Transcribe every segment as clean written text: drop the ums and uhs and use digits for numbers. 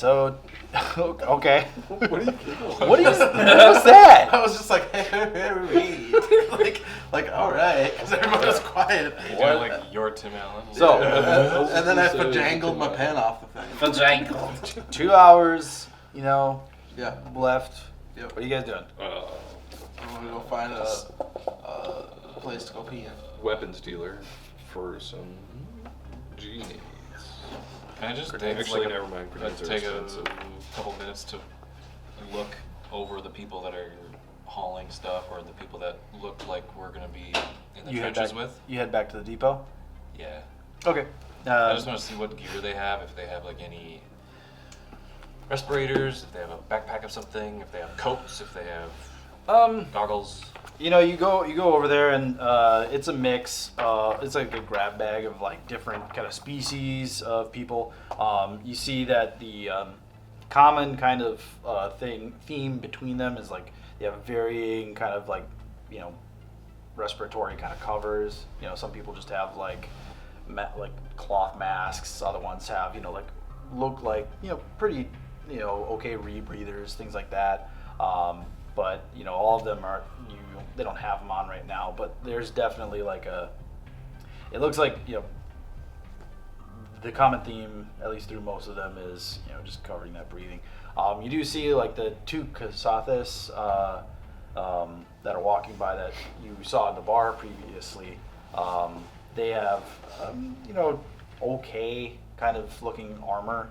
So, okay. What are you What was that? I was just like, hey, like, all right, because everyone was quiet. You're like your Tim Allen. So, And then I jangled my pen off the thing. Jangled. 2 hours, Yeah. left. Yep. What are you guys doing? I'm gonna go find a place to go pee in. Weapons dealer for some genies. Can I just Actually, never mind. Grenades are take a expensive. couple minutes to look over the people that are hauling stuff, or the people that look like we're gonna be in the trenches with? You head back to the depot? Yeah. Okay. I just want to see what gear they have, if they have like any respirators, if they have a backpack of something, if they have coats, if they have goggles. You go over there and it's a mix. It's like a grab bag of like different kind of species of people. You see that the common kind of theme between them is like they have varying kind of like respiratory kind of covers. Some people just have like cloth masks. Other ones have like look like pretty okay rebreathers, things like that. But all of them they don't have them on right now, but there's definitely like it looks like the common theme, at least through most of them, is just covering that breathing. You do see like the two Kasathis that are walking by that you saw in the bar previously. They have okay kind of looking armor.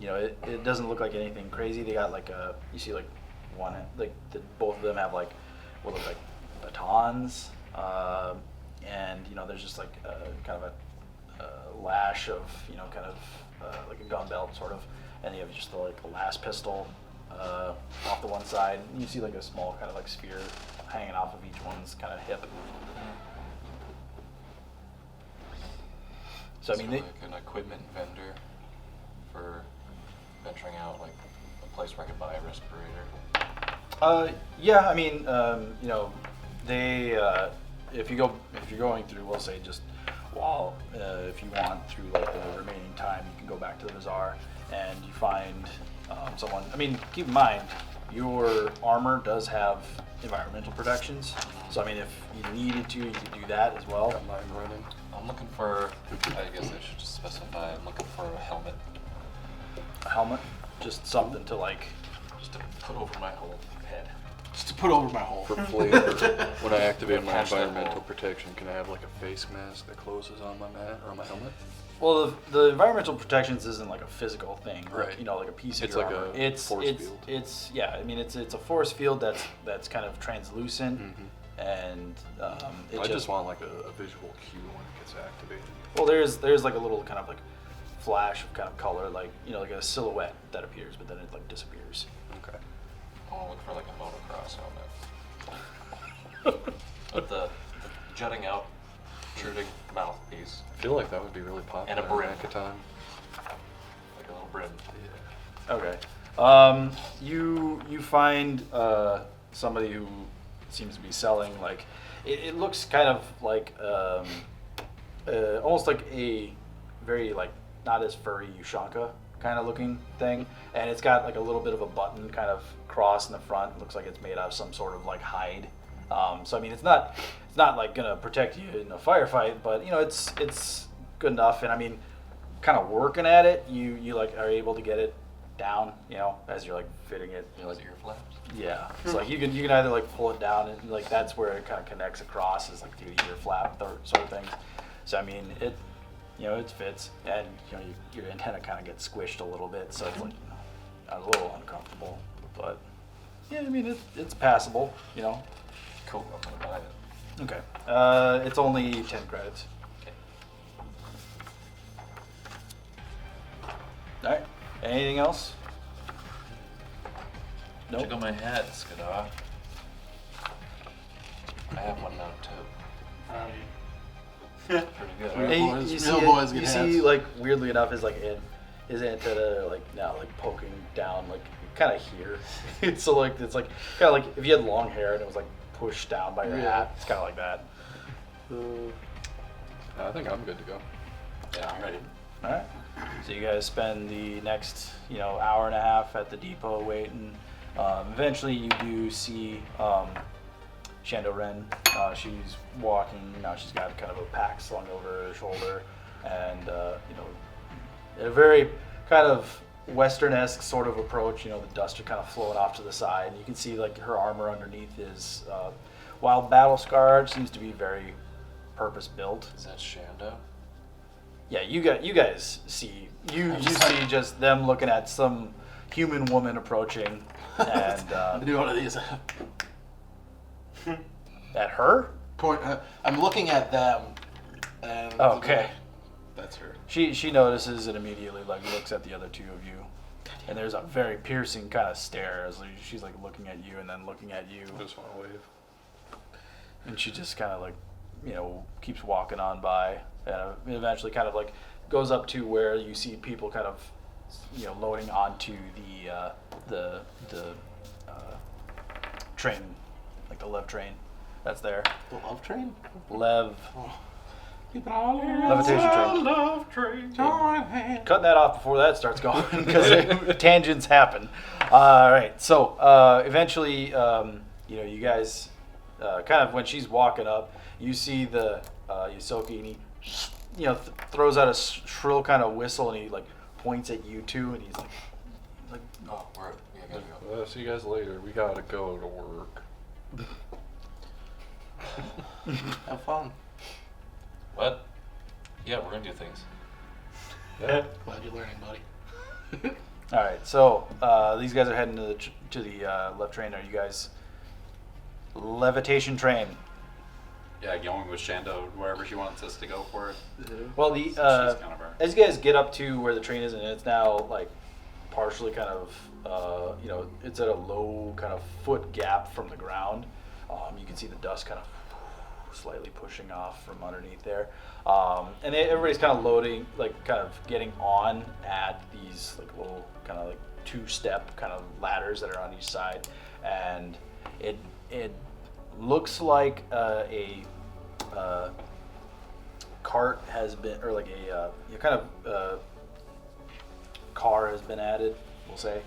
It doesn't look like anything crazy. They got like you see like one, like both of them have like what look like batons, and there's just like kind of a lash of kind of like a gun belt sort of, and you have just like a last pistol off the one side. And you see like a small kind of like spear hanging off of each one's kind of hip. So I mean, like an equipment vendor for venturing out, like a place where I could buy a respirator. Yeah, I mean, they if you're going through, we'll say just if you want through like the remaining time, you can go back to the bazaar and you find someone. I mean, keep in mind your armor does have environmental protections, so I mean, if you needed to, you could do that as well. Got mine running. I'm looking for, I guess I should just specify, I'm looking for a helmet. A helmet, just something to like. Just to put over my whole head. Just to put over my hole. For flavor, when I activate my Catch that environmental hole. protection, can I have like a face mask that closes on my helmet? Well, the environmental protections isn't like a physical thing, Right. Like a piece of It's your like armor. a force field. It's I mean, it's a force field that's kind of translucent, and I just want like a visual cue when it gets activated. Well, there's like a little kind of like flash of kind of color, like like a silhouette that appears, but then it like disappears. Okay. I want to look for like a motocross helmet. With the jutting out, shooting mouthpiece. I feel like that would be really popular And a brim. in Hackathon. Like a little brim. Yeah. Okay. You find somebody who seems to be selling like it looks kind of like almost like a very like not as furry Ushanka kind of looking thing, and it's got like a little bit of a button kind of cross in the front. It looks like it's made out of some sort of like hide. So I mean, it's not like gonna protect you in a firefight, but it's good enough. And I mean, kind of working at it, you like are able to get it down, as you're like fitting it. Like ear flaps. Yeah, so like you can either like pull it down and like that's where it kind of connects across is like through the ear flap sort of things. So I mean it fits, and your antenna kind of gets squished a little bit, so it's like a little uncomfortable, but yeah, I mean it's passable, Cool, I'm gonna buy it. Okay, it's only 10 credits. Okay. All right, anything else? Nope. Check out my hat, Skadar. I have one now too. Pretty good. Real Hey, boys- you real see, boys get you hats. see, like weirdly enough, his antenna like now like poking down like kind of here. So like it's like kind of like if you had long hair and it was like pushed down by your hat. It's kind of like that. I think I'm good to go. Yeah, I'm ready. All right. So you guys spend the next, hour and a half at the depot waiting. Eventually, you do see Shando Ren. She's walking. Now she's got kind of a pack slung over her shoulder, and a very kind of Western-esque sort of approach. The dust are kind of flowing off to the side. And you can see like her armor underneath is, while battle scarred, seems to be very purpose built. Is that Shando? Yeah, you guys see see just them looking at some human woman approaching, and Do one of these. at her. Point. I'm looking at them. And Okay. That's her. She notices and immediately looks at the other two of you, and there's a very piercing kind of stare as she's looking at you and then looking at you, I just want to wave. and she just kind of keeps walking on by, and eventually kind of goes up to where you see people kind of loading onto the train, like the Lev train that's there. The love train? Lev. Keep it all Levitation train. Love train. Join hands. Cutting that off before that starts going because tangents happen. All right, so eventually, you guys kind of when she's walking up, you see the Yosoki, and he throws out a shrill kind of whistle, and he points at you two, and he's like, Oh, we gotta go. See you guys later. We gotta go to work. Have fun. What? Yeah, we're gonna do things. Yeah. Glad you're learning, buddy. all right, so these guys are heading to the left train. Are you guys levitation train? Yeah, going with Shando wherever she wants us to go for it. Well, So she's kind of our... as you guys get up to where the train is, and it's now partially kind of it's at a low kind of foot gap from the ground. You can see the dust kind of slightly pushing off from underneath there, and everybody's kind of loading, kind of getting on at these little kind of two-step kind of ladders that are on each side, and it looks like a cart has been, or car has been added, we'll say.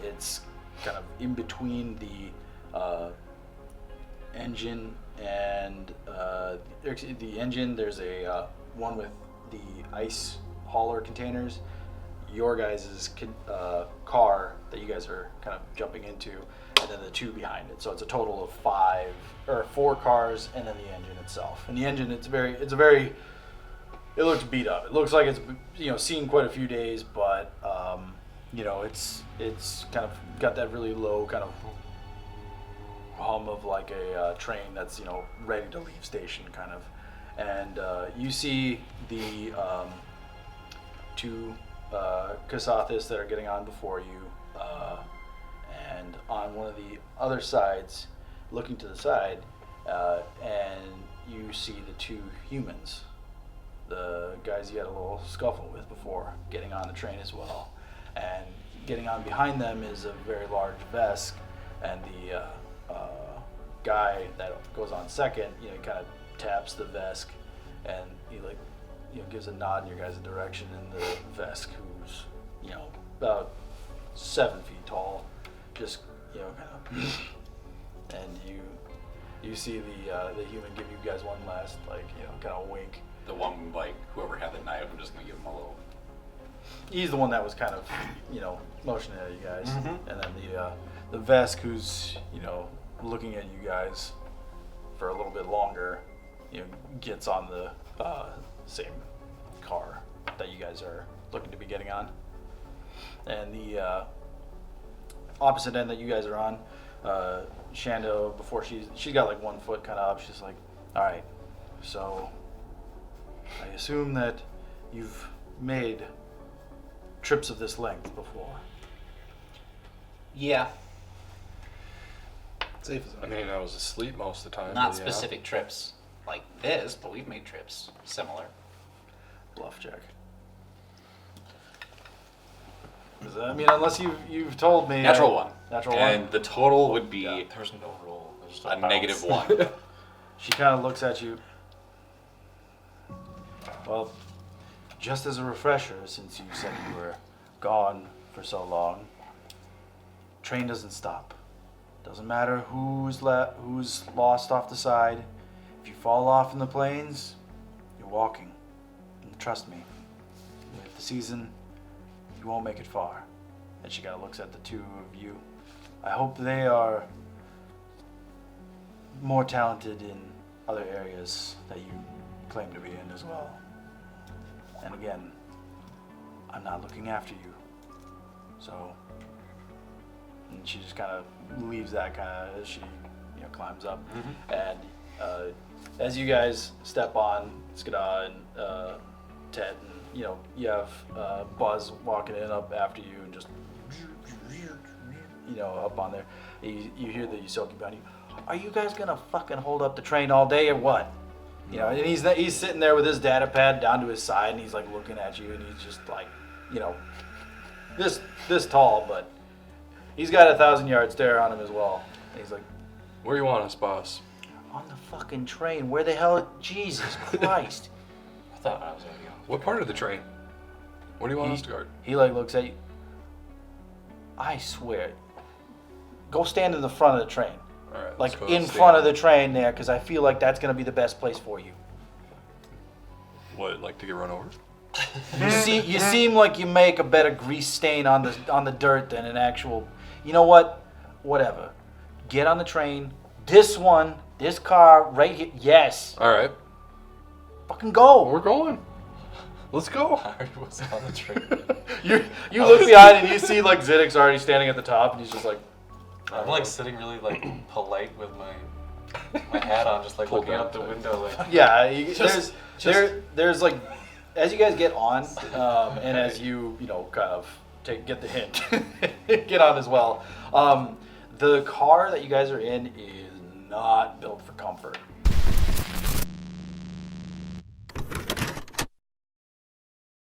It's kind of in between the engine and the engine. There's a one with the ice hauler containers. Your guys' car that you guys are kind of jumping into, and then the two behind it. So it's a total of 4 cars, and then the engine itself. And the engine, it looks beat up. It looks like it's seen quite a few days, but it's kind of got that really low kind of hum of a train that's ready to leave station kind of. And you see the two Kasathis that are getting on before you, and on one of the other sides, looking to the side, and you see the 2 humans, the guys you had a little scuffle with before, getting on the train as well. And getting on behind them is a very large Vesk, and the guy that goes on second, kind of taps the Vesk, and he gives a nod in your guys' direction, and the Vesk, who's about 7 feet tall, just kind of, and you see the human give you guys one last kind of wink. The one, whoever had the knife, I'm just gonna give him a little... He's the one that was kind of, motioning at you guys. Mm-hmm. And then the Vesk, who's, looking at you guys for a little bit longer, gets on the same car that you guys are looking to be getting on. And the opposite end that you guys are on, Shando, before she's got 1 foot kind of up, she's like, all right, so I assume that you've made trips of this length before. Yeah, Safe as I mean, I was asleep most of the time. not but yeah. specific trips like this, but we've made trips similar. Bluff check. 'Cause, unless you've told me. Natural 1. Natural 1. And the total would be There's no roll. There's just a bounce. negative 1. She kind of looks at you. Well, just as a refresher, since you said you were gone for so long, train doesn't stop. Doesn't matter who's lost off the side. If you fall off in the plains, you're walking. And trust me, with the season, you won't make it far. And she kind of looks at the two of you. I hope they are more talented in other areas that you claim to be in as well. And again, I'm not looking after you. So, and she just kind of leaves that kind of as she, climbs up. And as you guys step on, Skada and Ted, and you have Buzz walking in up after you, and just up on there. You hear the Yusoki behind you. Are you guys gonna fucking hold up the train all day or what? And he's sitting there with his data pad down to his side, and he's like looking at you, and he's just like, this tall, but he's got 1,000-yard stare on him as well. And he's like, Where you want us, boss? on the fucking train. Where the hell? Jesus Christ! I thought I was gonna go. What part of the train? What do you want us to guard? He looks at you. I swear. Go stand in the front of the train. All right, let's Like go in stand. front of the train there, because I feel like that's gonna be the best place for you. What, like to get run over? You seem like you make a better grease stain on the dirt than an actual. You know what? Whatever. Get on the train. This car right here. Yes. All right, Fucking go. we're going. Let's go. I already was on the train. You look behind and you see like Ziddick's already standing at the top, and he's just like. I'm like sitting really like polite with my hat on, just like Pulled looking down out the tight. window, like. Yeah, Just- there's like, as you guys get on, and as you kind of get the hint, get on as well. The car that you guys are in is not built for comfort.